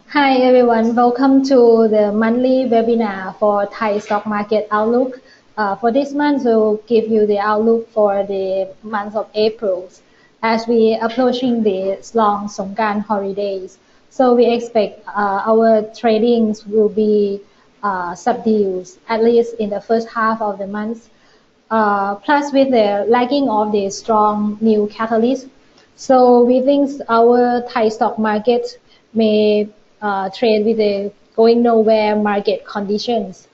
Hi everyone, welcome to the monthly webinar for Thai stock market outlook. For this month, we'll give you the outlook for the month of April as we approaching the long Songkran holidays. So we expect our tradings will be subdued at least in the first half of the month. Plus with the lagging of the strong new catalyst. So we think our Thai stock market may trade with the going nowhere market conditions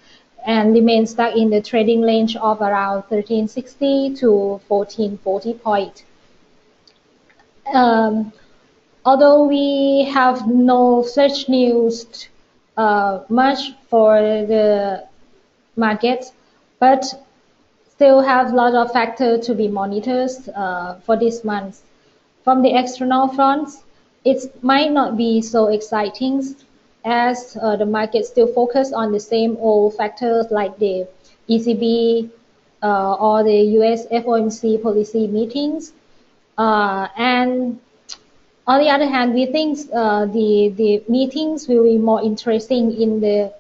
and remain stuck in the trading range of around 1360 to 1440 point. Um, Although we have no such news much for the market, but still have a lot of factors to be monitored for this month. From the external fronts, it might not be so exciting as the market still focus on the same old factors like the ECB or the US FOMC policy meetings. And on the other hand, we think the meetings will be more interesting in the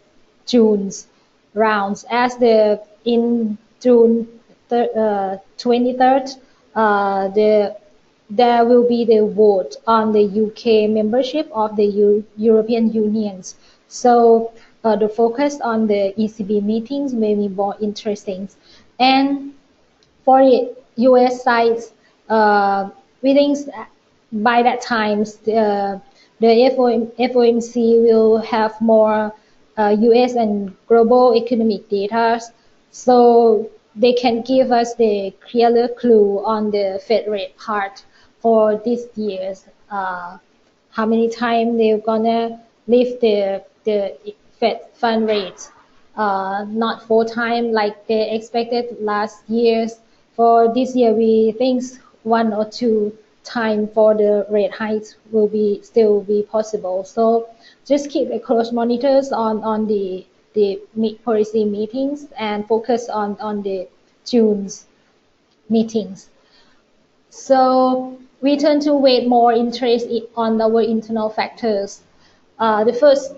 June's rounds as in June 23rd, there will be the vote on the UK membership of the European Union. So the focus on the ECB meetings may be more interesting. And for the US side, we think by that time the FOMC will have more US and global economic data, so they can give us the clearer clue on the Fed rate part for this year's. How many times they're gonna lift the Fed fund rate? Not 4 times like they expected last year's. For this year, we think 1 or 2 times for the rate hikes will still be possible. So just keep a close monitors on the policy meetings and focus on the June's meetings. So we tend to weight more interest on our internal factors. The first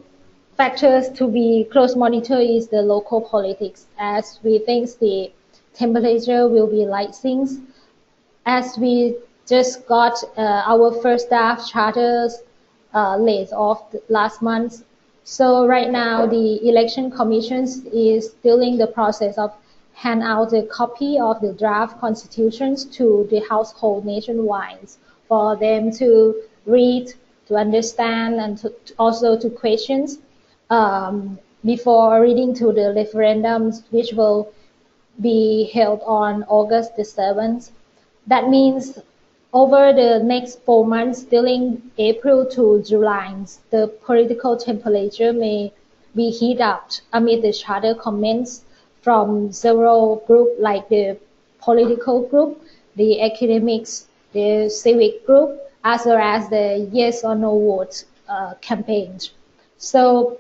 factors to be close monitor is the local politics, as we think the temperature will be rising as we just got our first draft charters laid off last month. So right now the election commission is still in the process of hand out a copy of the draft constitutions to the household nationwide for them to read, to understand, and also to questions before reading to the referendums, which will be held on August the 7th. That means over the next 4 months, during April to July, the political temperature may be heated up amid the charter comments from several groups like the political group, the academics, the civic group, as well as the yes or no vote campaigns. So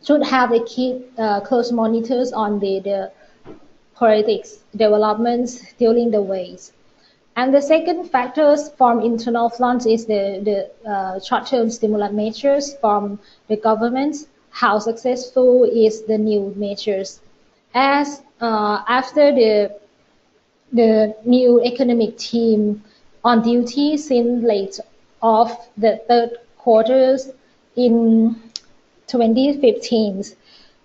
should have a keep close monitors on the politics developments during the ways. And the second factors from internal front is the short-term stimulus measures from the government. How successful is the new measures? As after the new economic team on duty since late of the third quarters in 2015,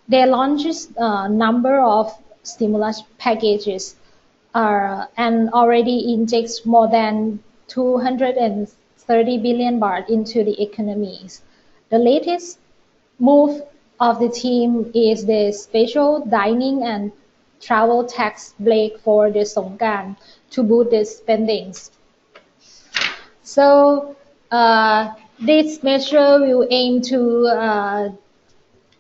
they launched a number of stimulus packages and already injects more than 230 billion baht into the economies. The latest move of the team is the special dining and travel tax break for the Songkran to boost the spendings. So this measure will aim to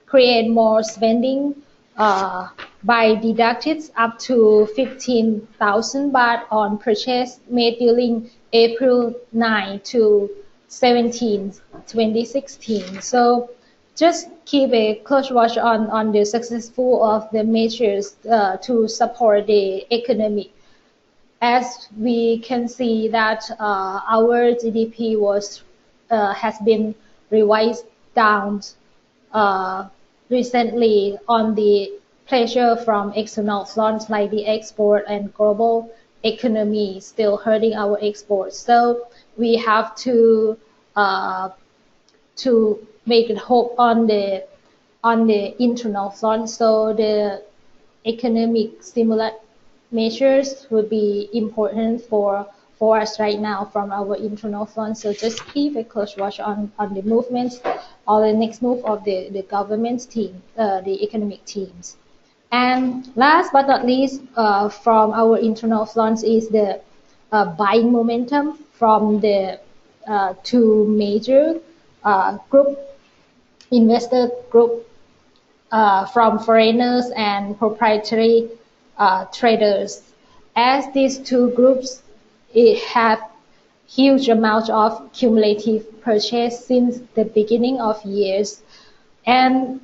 create more spending by deducted up to 15,000 baht on purchase made during April 9 to 17, 2016. So just keep a close watch on the successful of the measures to support the economy. As we can see that our GDP has been revised down recently on the pressure from external fronts like the export and global economy still hurting our exports. So we have uh, to make it hope on the internal front. So the economic stimulus measures will be important for us right now from our internal front. So just keep a close watch on the movements or the next move of the government's team, the economic teams. And last but not least, from our internal fronts is the buying momentum from the two major group investor group from foreigners and proprietary traders. As these two groups have huge amount of cumulative purchase since the beginning of years, and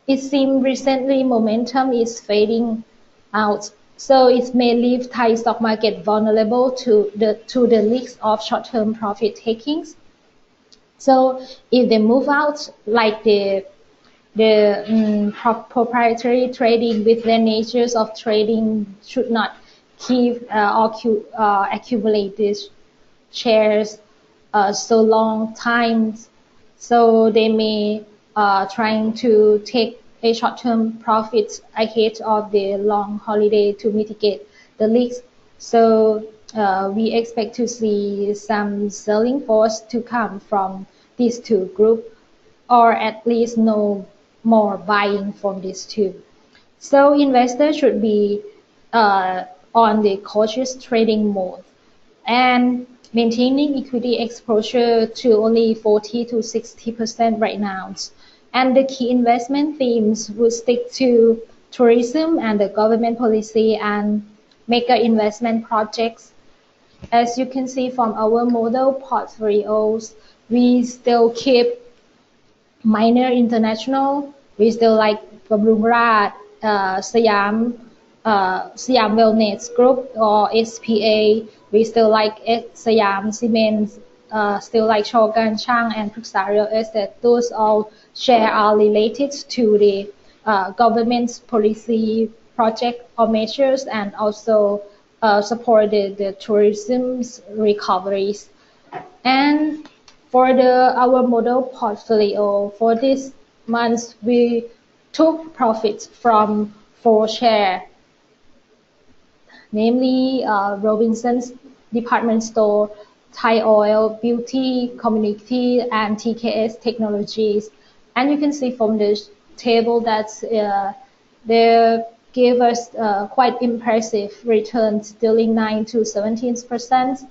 it seems recently momentum is fading out, so it may leave Thai stock market vulnerable to the risks of short-term profit takings. So if they move out, like the proprietary trading with their natures of trading should not keep or accumulate these shares so long times, so they may trying to take a short-term profit ahead of the long holiday to mitigate the risks. So we expect to see some selling force to come from these two groups, or at least no more buying from these two. So investors should be on the cautious trading mode and maintaining equity exposure to only 40 to 60% right now. And the key investment themes would stick to tourism and the government policy and mega investment projects. As you can see from our model portfolios, we still keep minor international. We still like Bumrungrad, Siam Wellness Group or SPA. We still like Siam Cement, still like Shogun Chang and Praksha Real Estate. Those all share are related to the government's policy project or measures, and also support the tourism's recoveries. And for our model portfolio for this month, we took profits from 4 shares, namely Robinsons Department Store, Thai Oil, Beauty Community, and TKS Technologies. And you can see from this table that they gave us quite impressive returns, dealing 9 to 17%.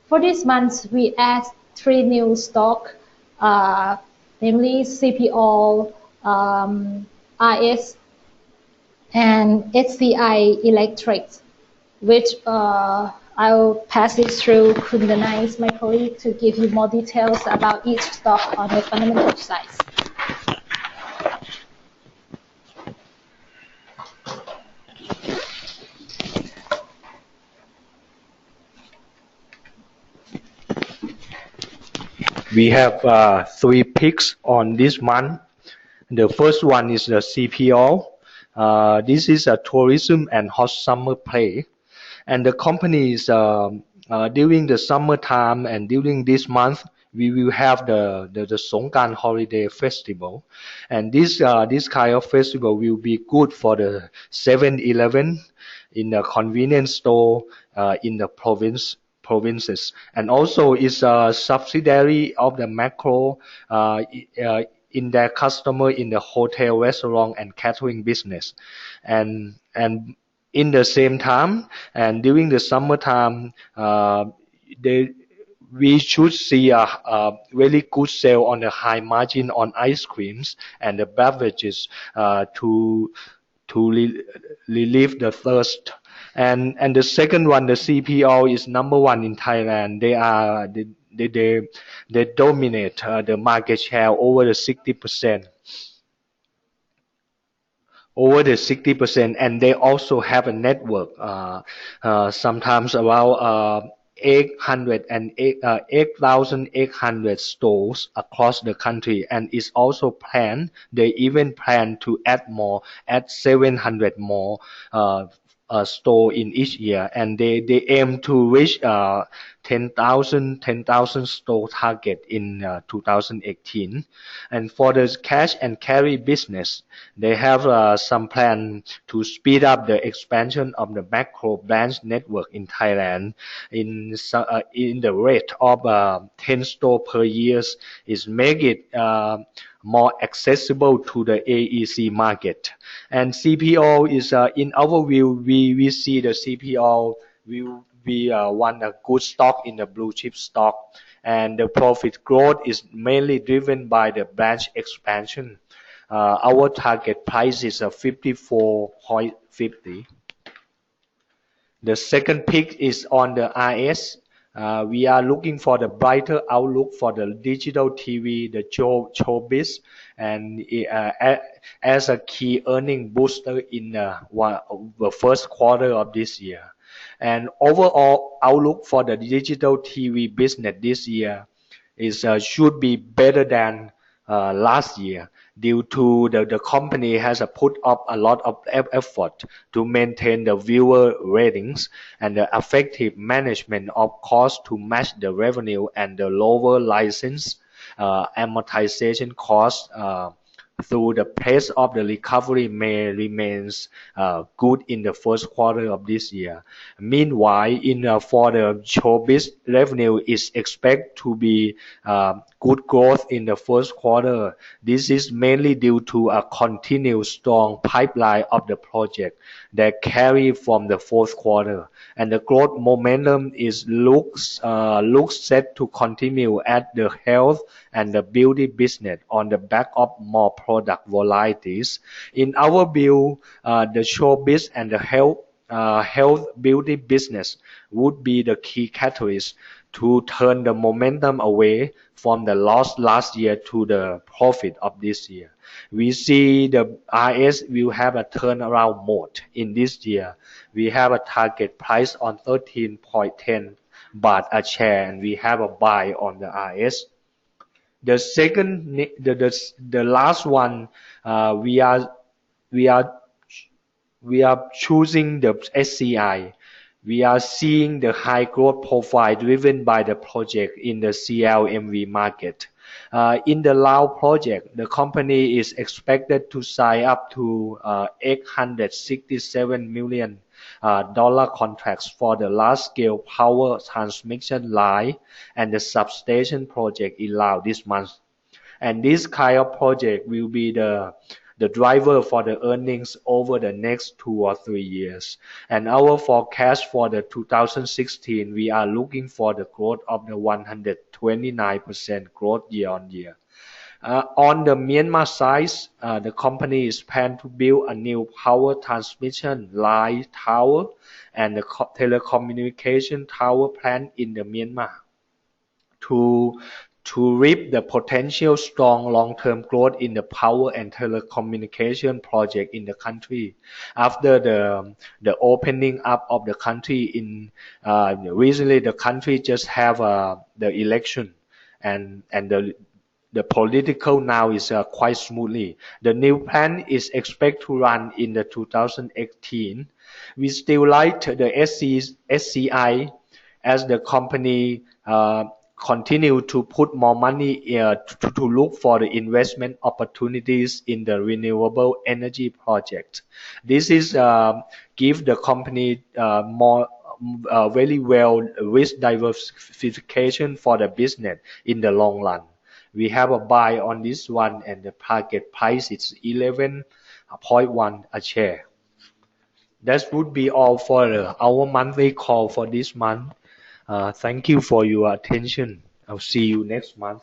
For this month, we add 3 new stock, namely CPO, RS, and HCI Electric, which I'll pass it through Kundanais, my colleague, to give you more details about each stock on the fundamental side. We have 3 picks on this month. The first one is the CPO. This is a tourism and hot summer play. And the company is during the summertime and during this month, we will have the Songkran holiday festival. And this kind of festival will be good for the 7-Eleven in the convenience store in the provinces, and also is a subsidiary of the Macro in their customer in the hotel, restaurant, and catering business, and in the same time, and during the summertime, we should see a really good sale on the high margin on ice creams and the beverages to relieve the thirst. And the second one, the CPO, is number 1 in Thailand. They dominate the market share over the 60%. And they also have a network, sometimes about 8,800 stores across the country, and it's also planned. They even plan to add 700 more store in each year, and they aim to reach 10,000 store target in 2018. And for the cash and carry business, they have some plan to speed up the expansion of the macro branch network in Thailand in the rate of 10 store per year. Is make it more accessible to the AEC market. And CPO is, in our view, we see the CPO will be one a good stock in the blue chip stock, and the profit growth is mainly driven by the branch expansion. Our target price is 54.50. The second pick is on the RS. We are looking for the brighter outlook for the digital TV, the showbiz, and as a key earning booster in the first quarter of this year. And overall outlook for the digital TV business this year is should be better than last year, due to the company has put up a lot of effort to maintain the viewer ratings and the effective management of costs to match the revenue, and the lower license amortization costs through the pace of the recovery may remains good in the first quarter of this year. Meanwhile, for the showbiz, revenue is expected to be good growth in the first quarter. This is mainly due to a continued strong pipeline of the project that carry from the fourth quarter, and the growth momentum looks set to continue at the health and the beauty business on the back of more product varieties. In our view, the showbiz and the health beauty business would be the key catalyst to turn the momentum away from the loss last year to the profit of this year. We see the RS will have a turnaround mode in this year. We have a target price on 13.10 baht a share, and we have a buy on the RS. The last one, we are choosing the SCI. We are seeing the high growth profile driven by the project in the CLMV market. In the Lao project, the company is expected to sign up to $867 million contracts for the large-scale power transmission line and the substation project in Laos this month. And this kind of project will be the driver for the earnings over the next 2 or 3 years. And our forecast for the 2016, we are looking for the growth of the 129% growth year on year. On the Myanmar side, the company is planned to build a new power transmission line tower and the telecommunication tower plant in the Myanmar to reap the potential strong long-term growth in the power and telecommunication project in the country. After the opening up of the country recently, the country just have the election, and the political now is quite smoothly. The new plan is expected to run in the 2018. We still like the SCI as the company continue to put more money to look for the investment opportunities in the renewable energy project. This is give the company more very well risk diversification for the business in the long run. We have a buy on this one, and the target price is 11.1 a share. That would be all for our monthly call for this month. Thank you for your attention. I'll see you next month.